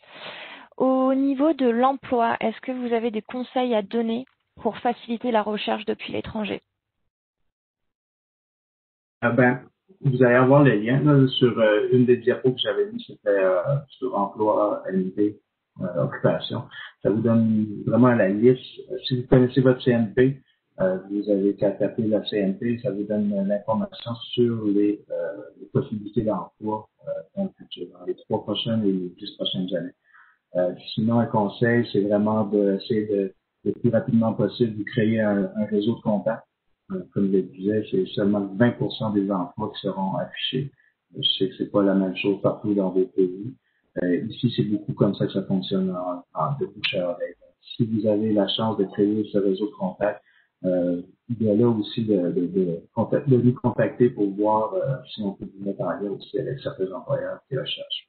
Au niveau de l'emploi, est-ce que vous avez des conseils à donner pour faciliter la recherche depuis l'étranger? Vous allez avoir le lien là, sur une des diapos que j'avais mis, c'était sur emploi, LNP, occupation. Ça vous donne vraiment la liste. Si vous connaissez votre CNP, vous avez qu'à taper la CNP, ça vous donne l'information sur les possibilités d'emploi dans le futur, dans les 3 prochaines et les 10 prochaines années. Sinon, un conseil, c'est vraiment d'essayer de le plus rapidement possible de créer un réseau de contacts. Comme je le disais, c'est seulement 20% des emplois qui seront affichés. Je sais que c'est pas la même chose partout dans d'autres pays. Ici, c'est beaucoup comme ça que ça fonctionne de bouche à oreille. Si vous avez la chance de créer ce réseau de contacts, il y a là aussi de nous contacter pour voir si on peut vous mettre en lien aussi avec certains employeurs qui recherchent.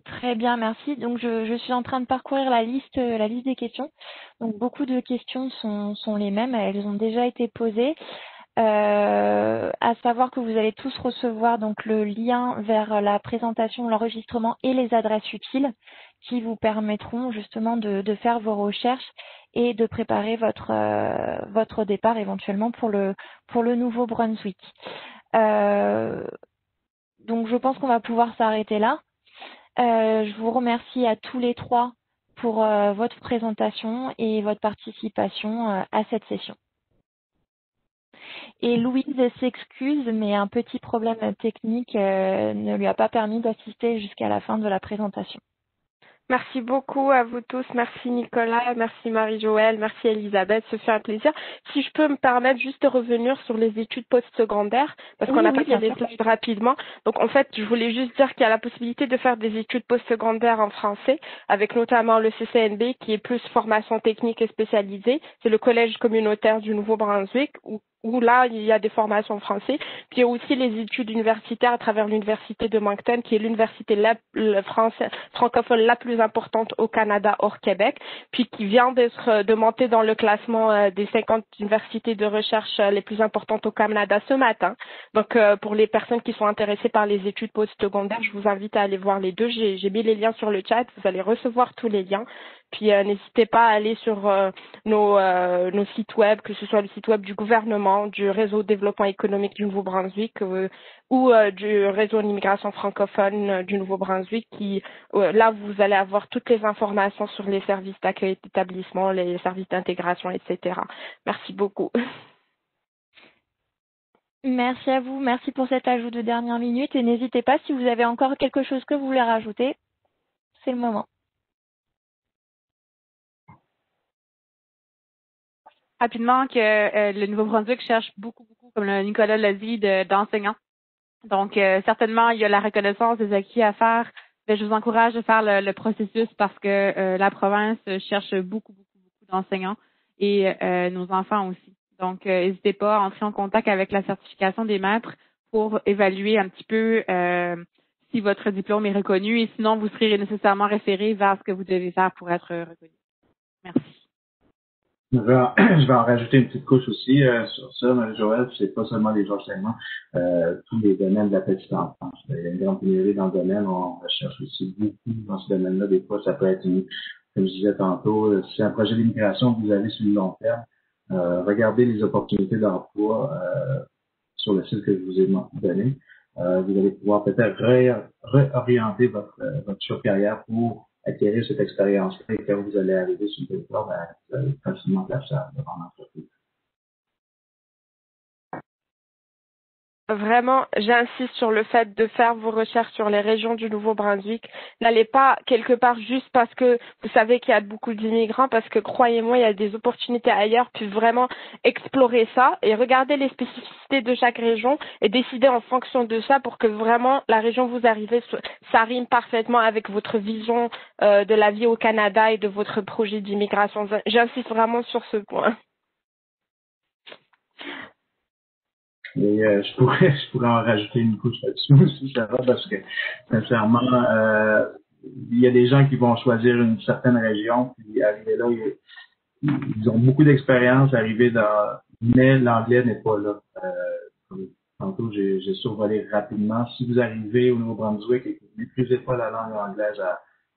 Très bien, merci. Donc je suis en train de parcourir la liste des questions. Donc beaucoup de questions sont les mêmes, elles ont déjà été posées. À savoir que vous allez tous recevoir donc le lien vers la présentation, l'enregistrement et les adresses utiles qui vous permettront justement de faire vos recherches et de préparer votre départ éventuellement pour le Nouveau-Brunswick. Donc je pense qu'on va pouvoir s'arrêter là. Je vous remercie à tous les trois pour votre présentation et votre participation à cette session. Et Louise s'excuse, mais un petit problème technique ne lui a pas permis d'assister jusqu'à la fin de la présentation. Merci beaucoup à vous tous. Merci Nicolas, merci Marie-Joëlle, merci Elisabeth. Ce fait un plaisir. Si je peux me permettre juste de revenir sur les études postsecondaires, parce qu'on a passé les slides rapidement. Donc en fait, je voulais juste dire qu'il y a la possibilité de faire des études postsecondaires en français, avec notamment le CCNB qui est plus formation technique et spécialisée. C'est le collège communautaire du Nouveau-Brunswick où là, il y a des formations en français. Puis il y a aussi les études universitaires à travers l'université de Moncton, qui est l'université francophone la plus importante au Canada hors Québec, puis qui vient de monter dans le classement des 50 universités de recherche les plus importantes au Canada ce matin. Donc pour les personnes qui sont intéressées par les études postsecondaires, je vous invite à aller voir les deux. J'ai mis les liens sur le chat, vous allez recevoir tous les liens. Puis n'hésitez pas à aller sur nos sites web, que ce soit le site web du gouvernement, du réseau de développement économique du Nouveau-Brunswick ou du réseau d'immigration francophone du Nouveau-Brunswick qui là vous allez avoir toutes les informations sur les services d'accueil d'établissement, les services d'intégration, etc. Merci beaucoup. Merci à vous, merci pour cet ajout de dernière minute et n'hésitez pas si vous avez encore quelque chose que vous voulez rajouter, c'est le moment. rapidement que le Nouveau-Brunswick cherche beaucoup, comme Nicolas l'a dit, d'enseignants. Donc, certainement, il y a la reconnaissance des acquis à faire. Mais je vous encourage de faire le processus parce que la province cherche beaucoup d'enseignants et nos enfants aussi. Donc, n'hésitez pas à entrer en contact avec la certification des maîtres pour évaluer un petit peu si votre diplôme est reconnu et sinon, vous serez nécessairement référé vers ce que vous devez faire pour être reconnu. Merci. Je vais en rajouter une petite couche aussi sur ça, Marie-Joëlle. C'est pas seulement les enseignements, tous les domaines de la petite enfance. Il y a une grande pénurie dans le domaine. On recherche aussi beaucoup dans ce domaine-là. Des fois, ça peut être, comme je disais tantôt, si c'est un projet d'immigration que vous avez sur le long terme, regardez les opportunités d'emploi sur le site que je vous ai donné. Vous allez pouvoir peut-être réorienter votre carrière pour acquérir cette expérience-là et quand vous allez arriver sur le territoire, vous allez facilement plaçable devant l'entreprise. Vraiment, j'insiste sur le fait de faire vos recherches sur les régions du Nouveau-Brunswick. N'allez pas quelque part juste parce que vous savez qu'il y a beaucoup d'immigrants, parce que croyez-moi, il y a des opportunités ailleurs, puis vraiment explorer ça et regarder les spécificités de chaque région et décider en fonction de ça pour que vraiment la région où vous arrivez, ça rime parfaitement avec votre vision de la vie au Canada et de votre projet d'immigration. J'insiste vraiment sur ce point. Et je pourrais en rajouter une couche là-dessus aussi, ça va, parce que sincèrement, il y a des gens qui vont choisir une certaine région, puis arriver là, ils ont beaucoup d'expérience, mais l'anglais n'est pas là. Comme tantôt, j'ai survolé rapidement. Si vous arrivez au Nouveau-Brunswick et que vous ne maîtrisez pas la langue anglaise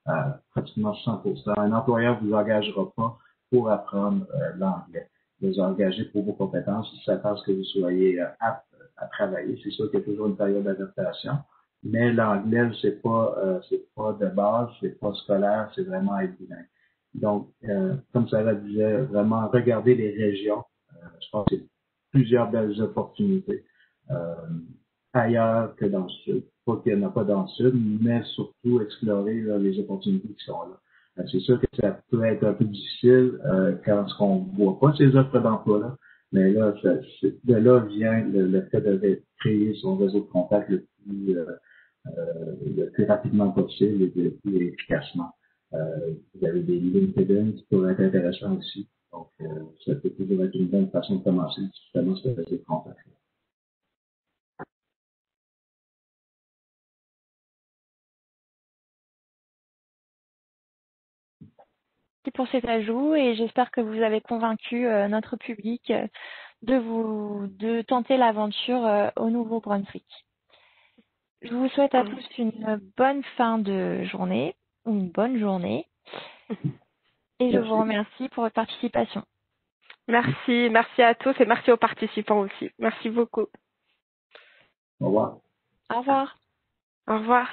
à pratiquement 100%, un employeur ne vous engagera pas pour apprendre l'anglais. Vous engagez pour vos compétences, si ça pense que vous soyez apte à travailler. C'est sûr qu'il y a toujours une période d'adaptation, mais l'anglais, c'est pas de base, c'est pas scolaire, c'est vraiment être bilingue. Donc, comme Sarah disait, vraiment regarder les régions. Je pense qu'il y a plusieurs belles opportunités ailleurs que dans le sud. Pas qu'il n'y en a pas dans le sud, mais surtout explorer là, les opportunités qui sont là. C'est sûr que ça peut être un peu difficile quand on ne voit pas ces offres d'emploi-là, mais là, de là vient le fait de créer son réseau de contacts le plus rapidement possible et le plus efficacement. Vous avez des LinkedIn qui pourraient être intéressants aussi. Donc, ça peut toujours être une bonne façon de commencer justement ce réseau de contacts. Pour cet ajout et j'espère que vous avez convaincu notre public de tenter l'aventure au Nouveau-Brunswick. Je vous souhaite à tous une bonne fin de journée ou une bonne journée et je vous remercie pour votre participation. Merci à tous et merci aux participants aussi. Merci beaucoup. Au revoir. Au revoir. Au revoir.